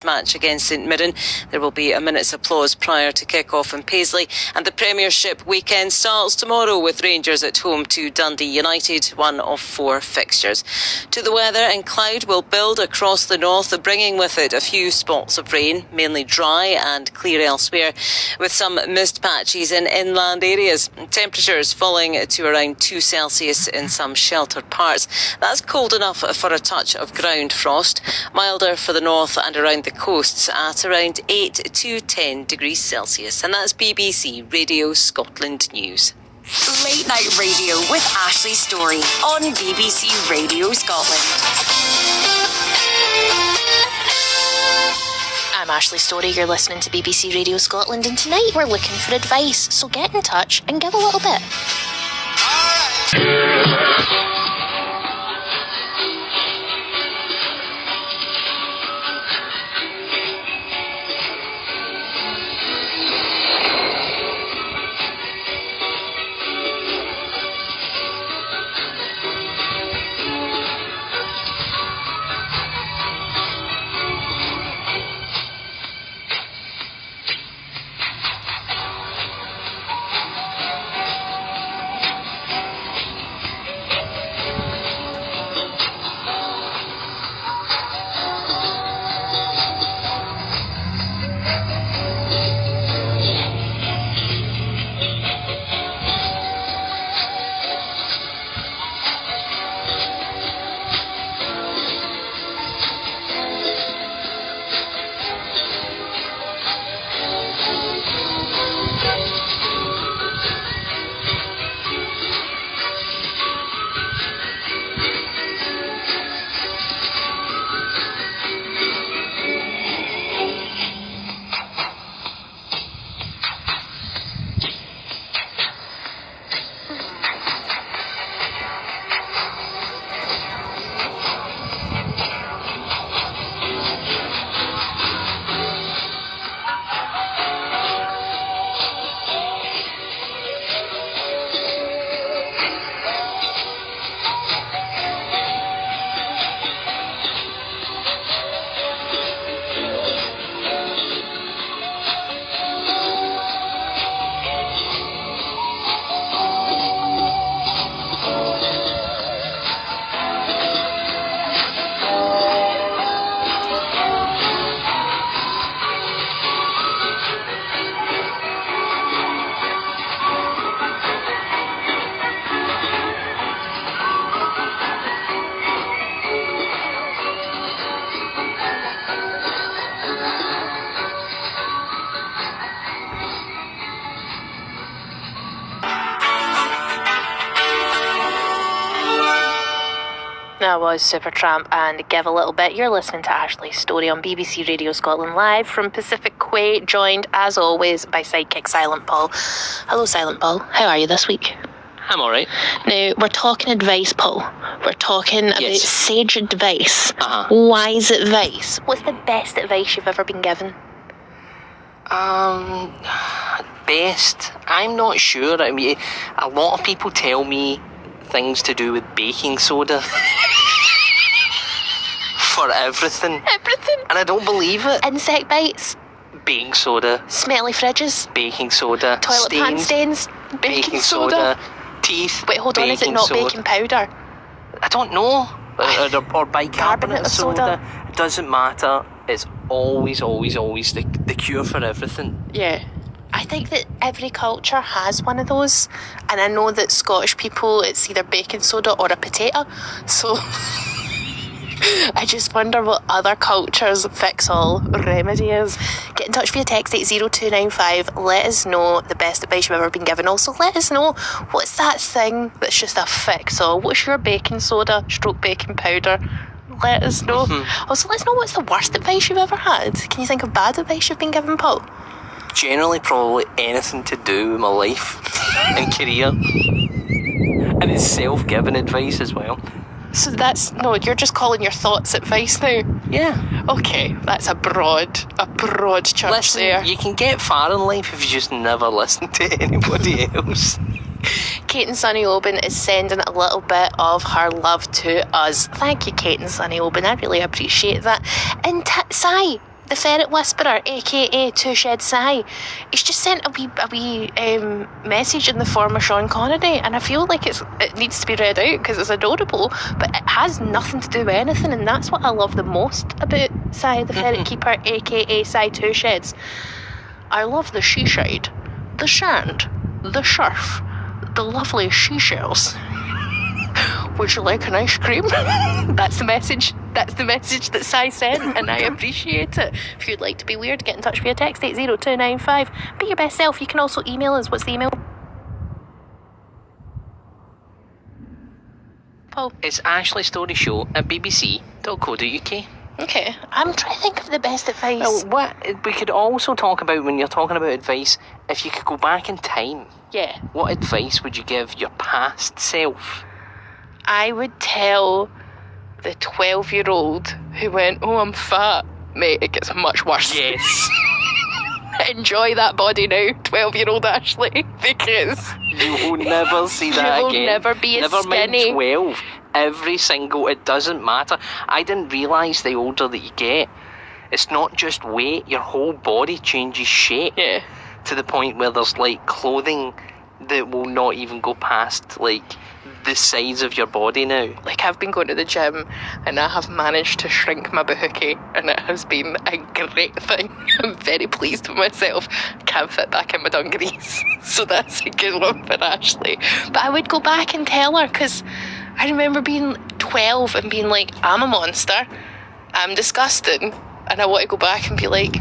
match against St Mirren. There will be a minute's applause prior to kick-off in Paisley. And the Premiership weekend starts tomorrow with Rangers at home to Dundee United, one of 4 fixtures. To the weather, and cloud will build across the north, bringing with it a few spots of rain, mainly dry and clear elsewhere, with some mist patches in inland areas. Temperatures falling to around 2 Celsius in some sheltered parts. That's cold enough for a touch of ground frost. Milder for the north and around the coasts at around 8 to 10 degrees Celsius. And that's BBC Radio Scotland News. Late Night Radio with Ashley Storrie on BBC Radio Scotland. I'm Ashley Storrie, you're listening to BBC Radio Scotland, and tonight we're looking for advice, so get in touch and give a little bit. That was Supertramp and Give a Little Bit. You're listening to Ashley's Story on BBC Radio Scotland live from Pacific Quay, joined as always by sidekick Silent Paul. Hello Silent Paul, how are you this week? I'm alright. Now, we're talking advice, Paul. We're talking about sage advice. Wise advice. What's the best advice you've ever been given? Best? I'm not sure. I mean, a lot of people tell me things to do with baking soda. For everything. Everything? And I don't believe it. Insect bites? Baking soda. Smelly fridges? Baking soda. Toilet pan stains? Baking soda. Teeth. Wait, hold on, is it not baking powder? I don't know. Or bicarbonate of soda. It doesn't matter. It's always the cure for everything. Yeah. I think that every culture has one of those, and I know that Scottish people, it's either baking soda or a potato, so I just wonder what other cultures' fix-all remedy is. Get in touch via text 80295, let us know the best advice you've ever been given. Also, let us know, what's that thing that's just a fix-all? What's your baking soda stroke baking powder? Let us know. Also, let us know what's the worst advice you've ever had. Can you think of bad advice you've been given, Paul? Generally, probably anything to do with my life and career. And it's self-given advice as well. So that's, no, you're just calling your thoughts advice now? Yeah. Okay, that's a broad church. Listen, there. You can get far in life if you just never listen to anybody else. Kate and Sonny Oban is sending a little bit of her love to us. Thank you, Kate and Sonny Oban. I really appreciate that. And the Ferret Whisperer, aka Two Shed Sigh, he's just sent a wee message in the form of Sean Connery, and I feel like it needs to be read out because it's adorable, but it has nothing to do with anything, and that's what I love the most about Sigh the Ferret Keeper, aka Sigh Two Sheds. I love the seaside, the sand, the surf, the lovely seashells. Would you like an ice cream? That's the message. That's the message that Sai sent, and I appreciate it. If you'd like to be weird, get in touch via text 80295. Be your best self. You can also email us. What's the email? Paul? It's ashleystoryShow@bbc.co.uk. Okay, I'm trying to think of the best advice. Well, what we could also talk about when you're talking about advice, if you could go back in time, Yeah. what advice would you give your past self? I would tell the 12-year-old who went, "Oh, I'm fat." Mate, it gets much worse. Yes. Enjoy that body now, 12-year-old Ashley, because You will never see that will again. never be as Never skinny. mind 12. Every single, it doesn't matter. I didn't realise the older that you get, it's not just weight, your whole body changes shape. Yeah. To the point where there's like clothing that will not even go past like the size of your body now. Like, I've been going to the gym and I have managed to shrink my bahookie, and it has been a great thing. I'm very pleased with myself. Can't fit back in my dungarees. So that's a good one for Ashley. But I would go back and tell her, because I remember being 12 and being like, I'm a monster, I'm disgusting, and I want to go back and be like,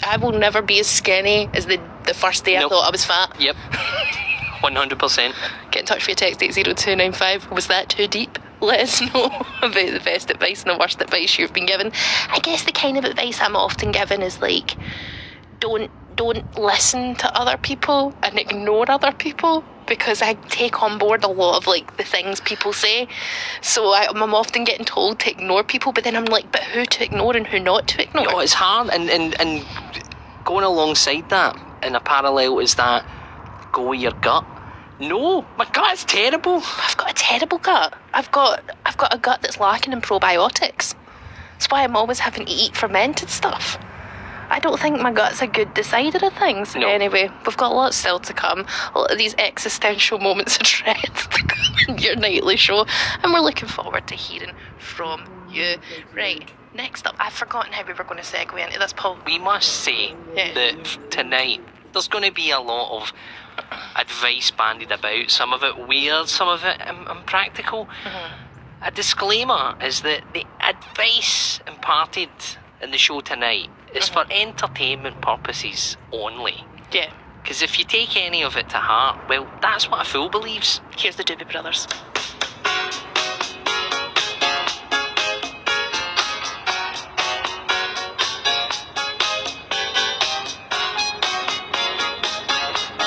I will never be as skinny as the first day I thought I was fat. Yep. 100%. Get in touch via text 80295. Was that too deep? Let us know about the best advice and the worst advice you've been given. I guess the kind of advice I'm often given is like, don't listen to other people and ignore other people, because I take on board a lot of like the things people say. So I'm often getting told to ignore people, but then I'm like, but who to ignore and who not to ignore? Oh, it's hard, and going alongside that, in a parallel, is that go with your gut. No, my gut's terrible. I've got a terrible gut. I've got a gut that's lacking in probiotics. That's why I'm always having to eat fermented stuff. I don't think my gut's a good decider of things. No. Anyway, we've got lots still to come. A lot of these existential moments of dread to come in your nightly show, and we're looking forward to hearing from you. Right, next up, I've forgotten how we were going to segue into this, Paul. We must say that tonight there's going to be a lot of advice bandied about, some of it weird, some of it impractical. A disclaimer is that the advice imparted in the show tonight is for entertainment purposes only. Yeah. Because if you take any of it to heart, well, that's what a fool believes. Here's the Doobie Brothers.